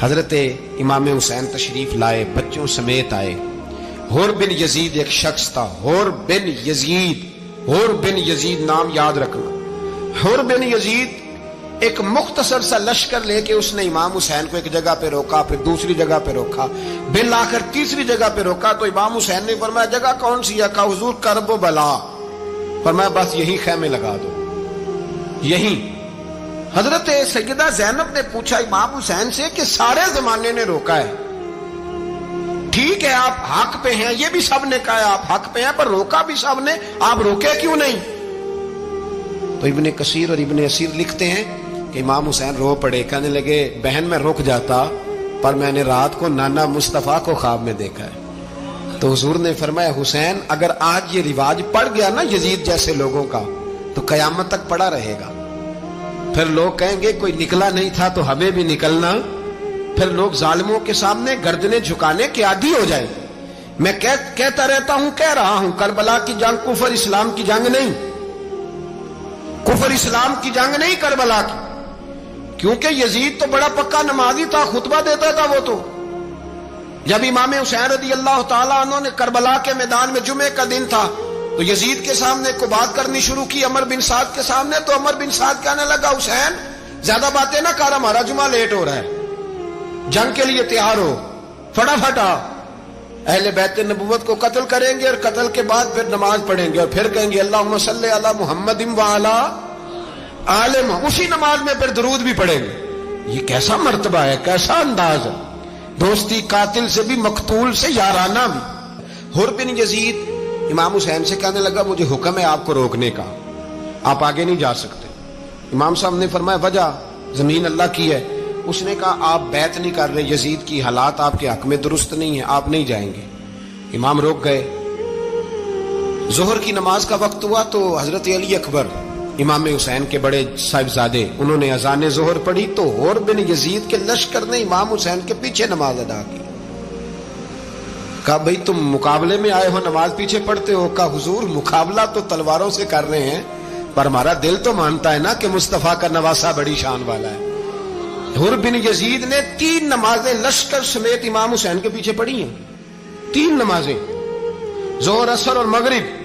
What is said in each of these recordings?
حضرت امام حسین تشریف لائے، بچوں سمیت آئے۔ حر بن یزید ایک شخص تھا، حر بن یزید نام یاد رکھنا۔ حر بن یزید ایک مختصر سا لشکر لے کے اس نے امام حسین کو ایک جگہ پہ روکا، پھر دوسری جگہ پہ روکا، بالآخر تیسری جگہ پہ روکا تو امام حسین نے فرمایا جگہ کون سی ہے؟ کہا حضور کرب و بلا۔ فرمایا بس یہی خیمے لگا دو، یہی۔ حضرت سیدہ زینب نے پوچھا امام حسین سے کہ سارے زمانے نے روکا ہے، ٹھیک ہے آپ حق پہ ہیں، یہ بھی سب نے کہا ہے آپ حق پہ ہیں، پر روکا بھی سب نے، آپ روکے کیوں نہیں؟ تو ابن کثیر اور ابن اسیر لکھتے ہیں کہ امام حسین رو پڑے، کہنے لگے بہن میں رک جاتا پر میں نے رات کو نانا مصطفیٰ کو خواب میں دیکھا ہے۔ تو حضور نے فرمایا حسین اگر آج یہ رواج پڑ گیا نا یزید جیسے لوگوں کا تو قیامت تک پڑا رہے گا، پھر لوگ کہیں گے کوئی نکلا نہیں تھا تو ہمیں بھی نکلنا، پھر لوگ ظالموں کے سامنے گردنیں جھکانے کے عادی ہو جائیں۔ میں کہتا رہتا ہوں، کہہ رہا ہوں، کربلا کی جنگ کفر اسلام کی جنگ نہیں، کفر اسلام کی جنگ نہیں کربلا کی، کیونکہ یزید تو بڑا پکا نمازی تھا، خطبہ دیتا تھا وہ تو۔ جب امام حسین رضی اللہ تعالیٰ عنہ نے کربلا کے میدان میں جمعے کا دن تھا تو یزید کے سامنے کو بات کرنی شروع کی، عمر بن سعد کے سامنے، تو عمر بن سعد کہنے لگا حسین زیادہ باتیں نہ کر، ہمارا جمعہ لیٹ ہو رہا ہے، جنگ کے لیے تیار ہو، فٹافٹ آ۔ اہل بیت نبوت کو قتل کریں گے اور قتل کے بعد پھر نماز پڑھیں گے اور پھر کہیں گے اللہم صلی علی محمد وعلی آل محمد، اسی نماز میں پھر درود بھی پڑھیں گے۔ یہ کیسا مرتبہ ہے، کیسا انداز ہے، دوستی قاتل سے بھی مقتول سے یارانہ بھی۔ حر بن یزید امام حسین سے کہنے لگا مجھے حکم ہے آپ کو روکنے کا، آپ آگے نہیں جا سکتے۔ امام صاحب نے فرمایا وجہ؟ زمین اللہ کی ہے۔ اس نے کہا آپ بیعت نہیں کر رہے، یزید کی حالات آپ کے حق میں درست نہیں ہیں، آپ نہیں جائیں گے۔ امام روک گئے۔ ظہر کی نماز کا وقت ہوا تو حضرت علی اکبر امام حسین کے بڑے صاحبزادے، انہوں نے اذان ظہر پڑھی تو حر بن یزید کے لشکر نے امام حسین کے پیچھے نماز ادا کی۔ کہا بھئی تم مقابلے میں آئے ہو، نماز پیچھے پڑھتے ہو؟ کہا حضور مقابلہ تو تلواروں سے کر رہے ہیں پر ہمارا دل تو مانتا ہے نا کہ مصطفیٰ کا نواسہ بڑی شان والا ہے۔ حر بن یزید نے 3 نمازیں لشکر سمیت امام حسین کے پیچھے پڑھی ہیں، 3 نمازیں، ظہر اثر اور مغرب۔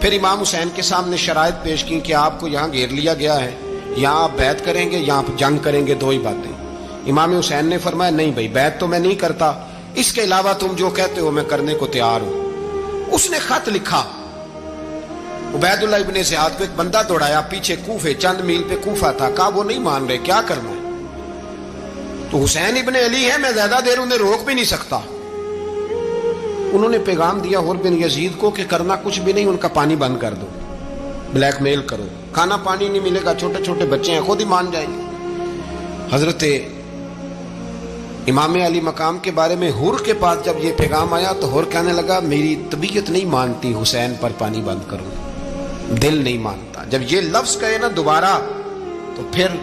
پھر امام حسین کے سامنے شرائط پیش کی کہ آپ کو یہاں گھیر لیا گیا ہے، یہاں آپ بیعت کریں گے، یہاں آپ جنگ کریں گے، 2 ہی باتیں۔ امام حسین نے فرمایا نہیں بھائی بیعت تو میں نہیں کرتا، اس کے علاوہ تم جو کہتے ہو میں کرنے کو تیار ہوں۔ اس نے خط لکھا، عبید اللہ ابن زیاد کو ایک بندہ دوڑایا پیچھے، کوفے چند میل پہ کوفہ تھا، کہا وہ نہیں مان رہے، کیا کرنا ہے؟ تو حسین ابن علی ہے، میں زیادہ دیر انہیں روک بھی نہیں سکتا۔ انہوں نے پیغام دیا حر بن یزید کو کہ کرنا کچھ بھی نہیں، ان کا پانی بند کر دو، بلیک میل کرو، کھانا پانی نہیں ملے گا، چھوٹے چھوٹے بچے ہیں، خود ہی مان جائیں گے۔ حضرت امام علی مقام کے بارے میں حر کے پاس جب یہ پیغام آیا تو حر کہنے لگا میری طبیعت نہیں مانتی حسین پر پانی بند کروں، دل نہیں مانتا۔ جب یہ لفظ کہے نا دوبارہ تو پھر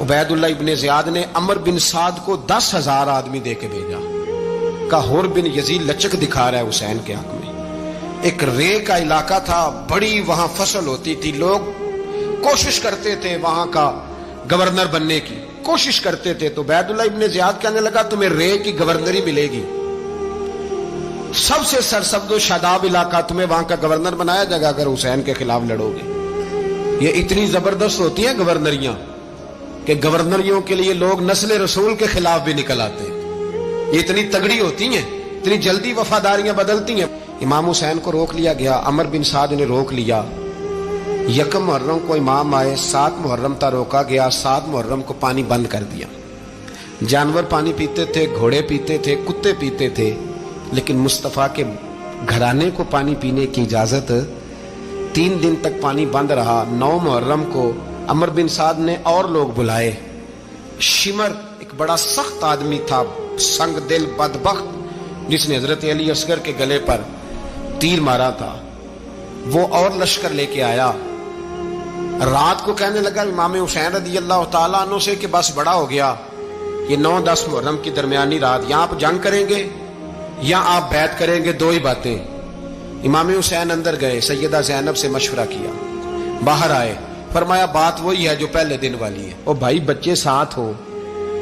عبید اللہ ابن زیاد نے عمر بن سعد کو 10,000 آدمی دے کے بھیجا، کہا حر بن یزید لچک دکھا رہا ہے حسین کے حق میں۔ ایک رے کا علاقہ تھا، بڑی وہاں فصل ہوتی تھی، لوگ کوشش کرتے تھے وہاں کا گورنر بننے کی، کوشش کرتے تھے۔ تو عبید اللہ ابن زیاد کہنے لگا تمہیں رے کی گورنری ملے گی، سب سے سرسبز و شاداب علاقہ، تمہیں وہاں کا گورنر بنایا جائے گا اگر حسین کے خلاف لڑو گے۔ یہ اتنی زبردست ہوتی ہیں گورنریاں کہ گورنریوں کے لیے لوگ نسل رسول کے خلاف بھی نکل آتے ہیں، یہ اتنی تگڑی ہوتی ہیں، اتنی جلدی وفاداریاں بدلتی ہیں۔ امام حسین کو روک لیا گیا، عمر بن سعد نے روک لیا۔ 1 محرم کو امام آئے، 7 محرم تا روکا گیا، 7 محرم کو پانی بند کر دیا۔ جانور پانی پیتے تھے، گھوڑے پیتے تھے، کتے پیتے تھے، لیکن مصطفیٰ کے گھرانے کو پانی پینے کی اجازت 3 دن تک پانی بند رہا۔ 9 محرم کو عمر بن سعد نے اور لوگ بلائے۔ شمر ایک بڑا سخت آدمی تھا، سنگ دل بدبخت، جس نے حضرت علی اصغر کے گلے پر تیر مارا تھا، وہ اور لشکر لے کے آیا۔ رات کو کہنے لگا امام حسین رضی اللہ تعالیٰ عنہ سے کہ بس بڑا ہو گیا، یہ 9-10 محرم کی درمیانی رات، یہاں آپ جنگ کریں گے یا آپ بیعت کریں گے، 2 ہی باتیں۔ امام حسین اندر گئے، سیدہ زینب سے مشورہ کیا، باہر آئے، فرمایا بات وہی ہے جو پہلے دن والی ہے۔ او بھائی بچے ساتھ ہو،